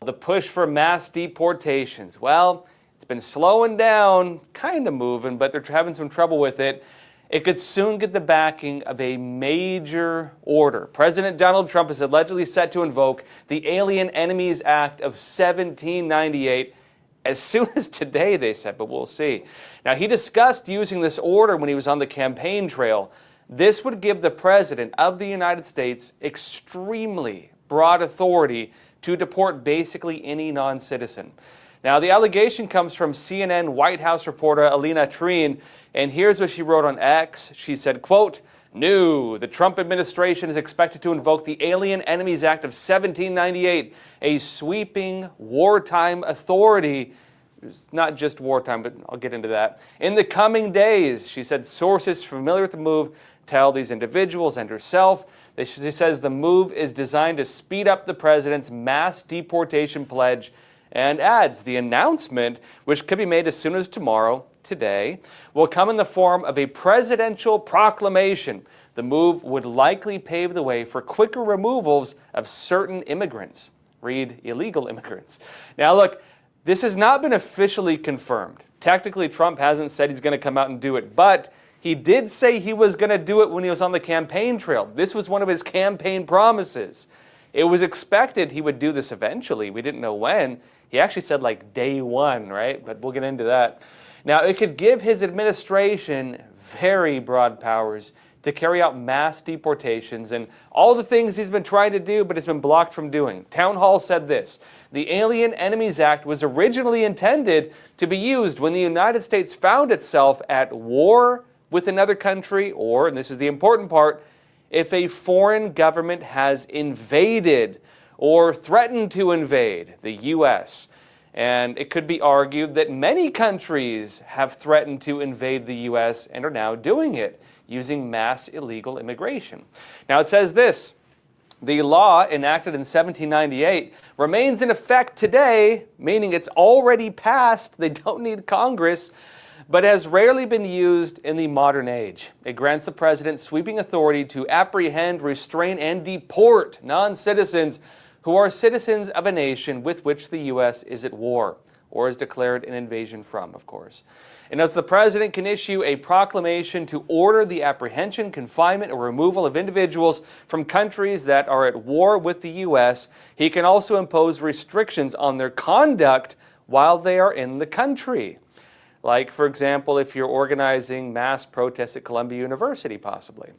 The push for mass deportations. Well, it's been slowing down, kind of moving, but they're having some trouble with it. It could soon get the backing of a major order. President Donald Trump is allegedly set to invoke the Alien Enemies Act of 1798 as soon as today, they said, but we'll see. Now, he discussed using this order when he was on the campaign trail. This would give the President of the United States extremely broad authority to deport basically any non-citizen. Now, the allegation comes from CNN White House reporter Alina Treen, and here's what she wrote on X. She said, quote, "New, the Trump administration is expected to invoke the Alien Enemies Act of 1798, a sweeping wartime authority." It's not just wartime, but I'll get into that. "In the coming days," she said, sources familiar with the move tell these individuals and herself. She says the move is designed to speed up the president's mass deportation pledge, and adds the announcement, which could be made as soon as tomorrow, today, will come in the form of a presidential proclamation. The move would likely pave the way for quicker removals of certain immigrants. Read illegal immigrants. Now look, this has not been officially confirmed. Technically, Trump hasn't said he's going to come out and do it, but he did say he was going to do it when he was on the campaign trail. This was one of his campaign promises. It was expected he would do this eventually. We didn't know when. He actually said like day one, right? But we'll get into that. Now, it could give his administration very broad powers to carry out mass deportations and all the things he's been trying to do, but has been blocked from doing. Town Hall said this: "The Alien Enemies Act was originally intended to be used when the United States found itself at war with another country, or, and this is the important part, if a foreign government has invaded or threatened to invade the U.S. And it could be argued that many countries have threatened to invade the U.S. and are now doing it, using mass illegal immigration. Now it says this: "The law enacted in 1798 remains in effect today," meaning it's already passed, they don't need Congress, "but has rarely been used in the modern age. It grants the president sweeping authority to apprehend, restrain, and deport non-citizens who are citizens of a nation with which the U.S. is at war, or is declared an invasion from," of course. It notes the president can issue a proclamation to order the apprehension, confinement, or removal of individuals from countries that are at war with the U.S. He can also impose restrictions on their conduct while they are in the country. Like, for example, if you're organizing mass protests at Columbia University, possibly.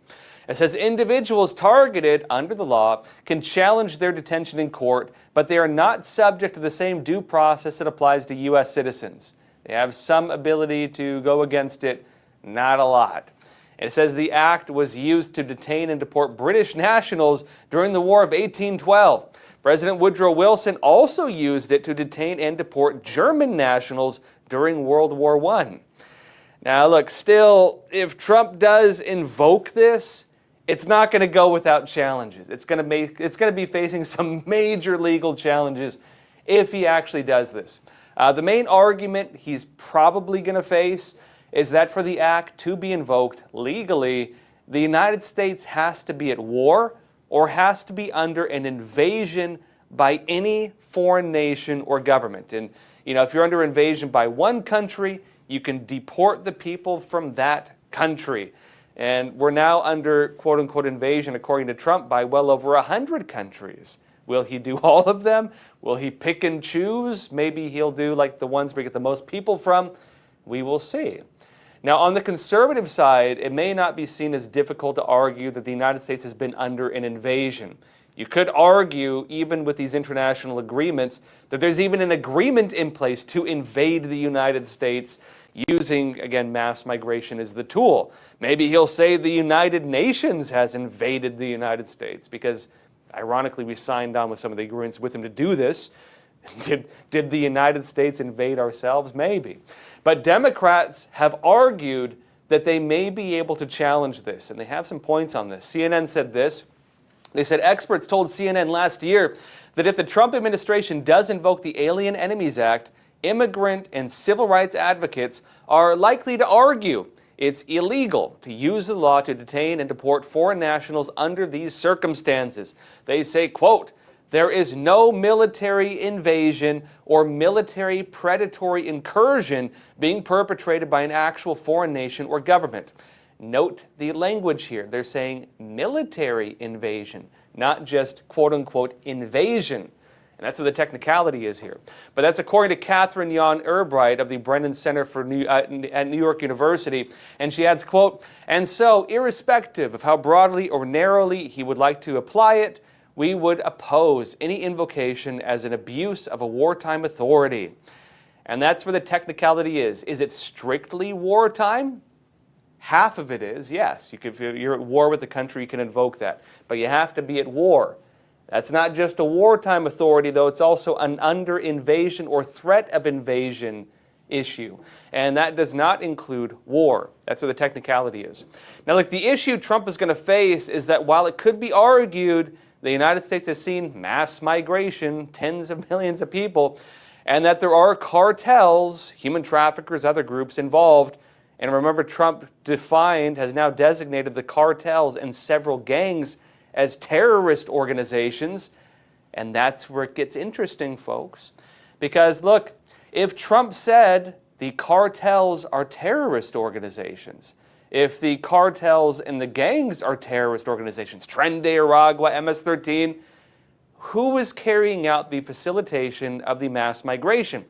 It says individuals targeted under the law can challenge their detention in court, but they are not subject to the same due process that applies to U.S. citizens. They have some ability to go against it, not a lot. It says the act was used to detain and deport British nationals during the War of 1812. President Woodrow Wilson also used it to detain and deport German nationals during World War I. Now look, still, if Trump does invoke this, it's not going to go without challenges. It's going to be facing some major legal challenges if he actually does this. The main argument he's probably going to face is that for the act to be invoked legally, the United States has to be at war or has to be under an invasion by any foreign nation or government. And, you know, if you're under invasion by one country, you can deport the people from that country. And we're now under quote-unquote invasion, according to Trump, by well over 100 countries. Will he do all of them? Will he pick and choose? Maybe he'll do like the ones we get the most people from. We will see. Now, on the conservative side, it may not be seen as difficult to argue that the United States has been under an invasion. You could argue, even with these international agreements, that there's even an agreement in place to invade the United States using, again, mass migration as the tool. Maybe he'll say the United Nations has invaded the United States because, ironically, we signed on with some of the agreements with him to do this. Did the United States invade ourselves? Maybe. But Democrats have argued that they may be able to challenge this, and they have some points on this. CNN said this. They said experts told CNN last year that if the Trump administration does invoke the Alien Enemies Act, immigrant and civil rights advocates are likely to argue it's illegal to use the law to detain and deport foreign nationals under these circumstances. They say, quote, There is no military invasion or military predatory incursion being perpetrated by an actual foreign nation or government. Note the language here. They're saying military invasion, not just quote-unquote invasion. And that's what the technicality is here. But that's according to Catherine Yon Erbright of the Brennan Center at New York University. And she adds, quote, "And so, irrespective of how broadly or narrowly he would like to apply it, we would oppose any invocation as an abuse of a wartime authority." And that's where the technicality is. Is it strictly wartime? Half of it is, yes. If you're at war with the country, you can invoke that. But you have to be at war. That's not just a wartime authority, though. It's also an under invasion or threat of invasion issue. And that does not include war. That's what the technicality is. Now, like, the issue Trump is going to face is that while it could be argued the United States has seen mass migration, tens of millions of people, and that there are cartels, human traffickers, other groups involved. And remember, Trump has now designated the cartels and several gangs as terrorist organizations. And that's where it gets interesting, folks. Because look, if Trump said the cartels are terrorist organizations, if the cartels and the gangs are terrorist organizations, Tren de Aragua, MS-13, who is carrying out the facilitation of the mass migration?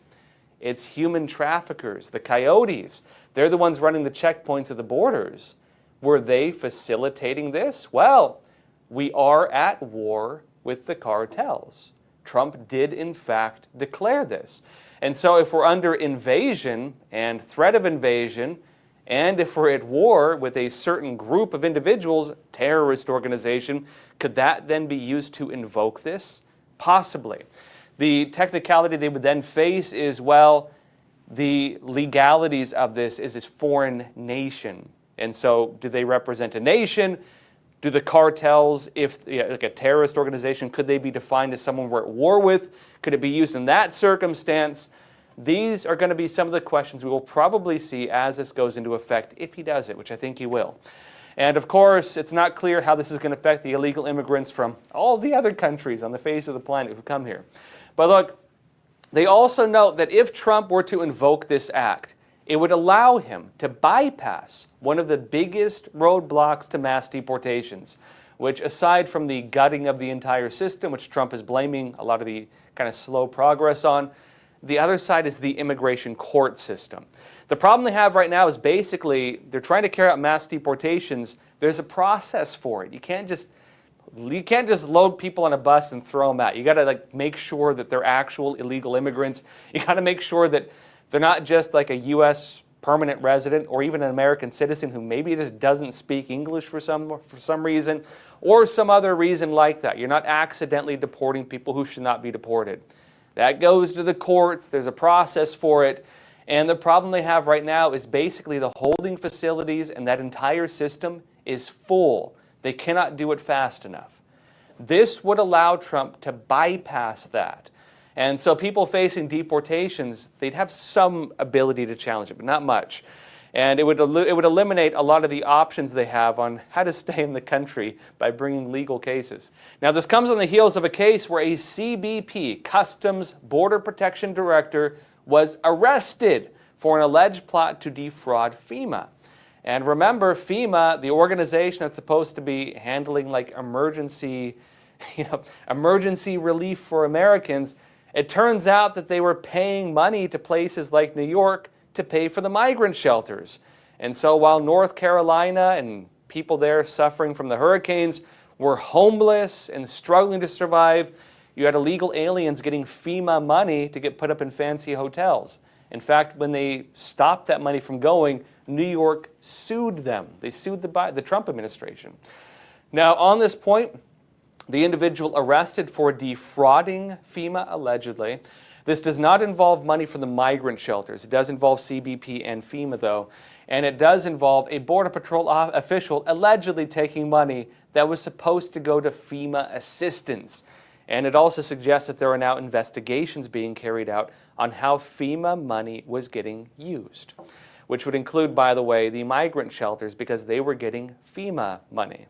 It's human traffickers, the coyotes. They're the ones running the checkpoints at the borders. Were they facilitating this? Well, we are at war with the cartels. Trump did, in fact, declare this. And so if we're under invasion and threat of invasion, and if we're at war with a certain group of individuals, terrorist organization, could that then be used to invoke this? Possibly. The technicality they would then face is, well, the legalities of this is a foreign nation. And so do they represent a nation? Do the cartels, if like a terrorist organization, could they be defined as someone we're at war with? Could it be used in that circumstance? These are going to be some of the questions we will probably see as this goes into effect, if he does it, which I think he will. And of course, it's not clear how this is going to affect the illegal immigrants from all the other countries on the face of the planet who come here. But look, they also note that if Trump were to invoke this act, it would allow him to bypass one of the biggest roadblocks to mass deportations, which, aside from the gutting of the entire system, which Trump is blaming a lot of the kind of slow progress on, the other side is the immigration court system. The problem they have right now is basically they're trying to carry out mass deportations. There's a process for it. You can't just load people on a bus and throw them out. You got to make sure that they're actual illegal immigrants. You got to make sure that they're not just like a U.S. permanent resident or even an American citizen who maybe just doesn't speak English for some reason or some other reason like that. You're not accidentally deporting people who should not be deported. That goes to the courts. There's a process for it. And the problem they have right now is basically the holding facilities and that entire system is full. They cannot do it fast enough. This would allow Trump to bypass that. And so people facing deportations, they'd have some ability to challenge it, but not much. And it would eliminate a lot of the options they have on how to stay in the country by bringing legal cases. Now, this comes on the heels of a case where a CBP, Customs Border Protection Director, was arrested for an alleged plot to defraud FEMA. And remember, FEMA, the organization that's supposed to be handling emergency relief for Americans, it turns out that they were paying money to places like New York to pay for the migrant shelters. And so while North Carolina and people there suffering from the hurricanes were homeless and struggling to survive, you had illegal aliens getting FEMA money to get put up in fancy hotels. In fact, when they stopped that money from going, New York sued them. They sued the Trump administration. Now, on this point, the individual arrested for defrauding FEMA, allegedly. This does not involve money from the migrant shelters. It does involve CBP and FEMA, though. And it does involve a Border Patrol official allegedly taking money that was supposed to go to FEMA assistance. And it also suggests that there are now investigations being carried out on how FEMA money was getting used, which would include, by the way, the migrant shelters because they were getting FEMA money.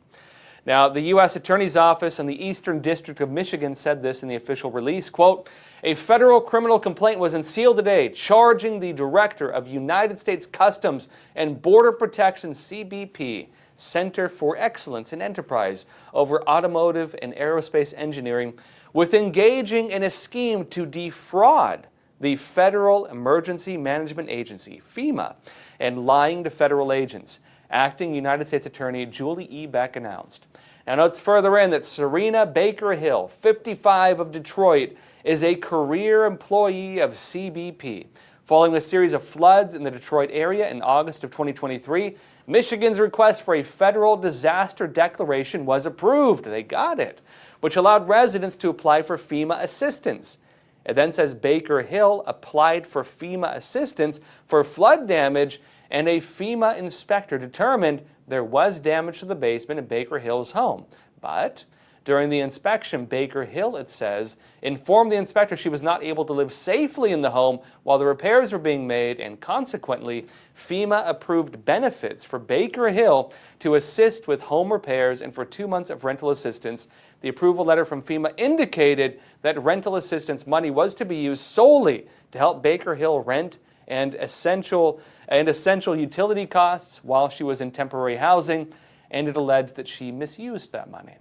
Now, the U.S. Attorney's Office in the Eastern District of Michigan said this in the official release, quote, "A federal criminal complaint was unsealed today charging the Director of United States Customs and Border Protection CBP, Center for Excellence in Enterprise, over automotive and aerospace engineering with engaging in a scheme to defraud the Federal Emergency Management Agency, FEMA, and lying to federal agents," Acting United States Attorney Julie E. Beck announced. Now notes further in that Serena Baker Hill, 55 of Detroit, is a career employee of CBP. Following a series of floods in the Detroit area in August of 2023, Michigan's request for a federal disaster declaration was approved. They got it, which allowed residents to apply for FEMA assistance. It then says Baker Hill applied for FEMA assistance for flood damage, and a FEMA inspector determined there was damage to the basement in Baker Hill's home. But during the inspection, Baker Hill, it says, informed the inspector she was not able to live safely in the home while the repairs were being made, and consequently, FEMA approved benefits for Baker Hill to assist with home repairs and for 2 months of rental assistance. The approval letter from FEMA indicated that rental assistance money was to be used solely to help Baker Hill rent and essential utility costs while she was in temporary housing, and it alleged that she misused that money.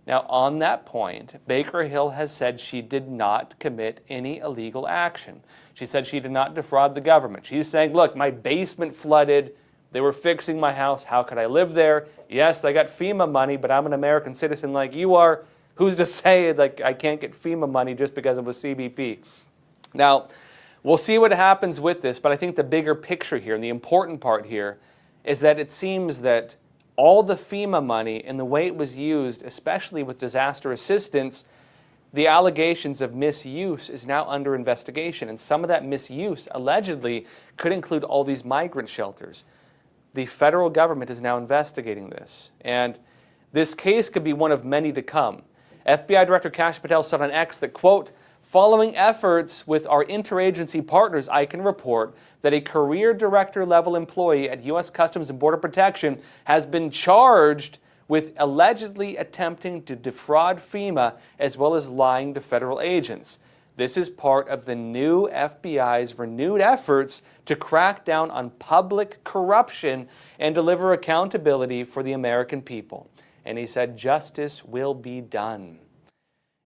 Now, on that point, Baker Hill has said she did not commit any illegal action. She said she did not defraud the government. She's saying, look, my basement flooded. They were fixing my house. How could I live there? Yes, I got FEMA money, but I'm an American citizen like you are. Who's to say like I can't get FEMA money just because it was CBP? Now, we'll see what happens with this, but I think the bigger picture here and the important part here is that it seems that all the FEMA money and the way it was used, especially with disaster assistance, the allegations of misuse is now under investigation. And some of that misuse allegedly could include all these migrant shelters. The federal government is now investigating this. And this case could be one of many to come. FBI Director Kash Patel said on X that, quote, "Following efforts with our interagency partners, I can report that a career director level employee at U.S. Customs and Border Protection has been charged with allegedly attempting to defraud FEMA as well as lying to federal agents. This is part of the new FBI's renewed efforts to crack down on public corruption and deliver accountability for the American people." And he said justice will be done.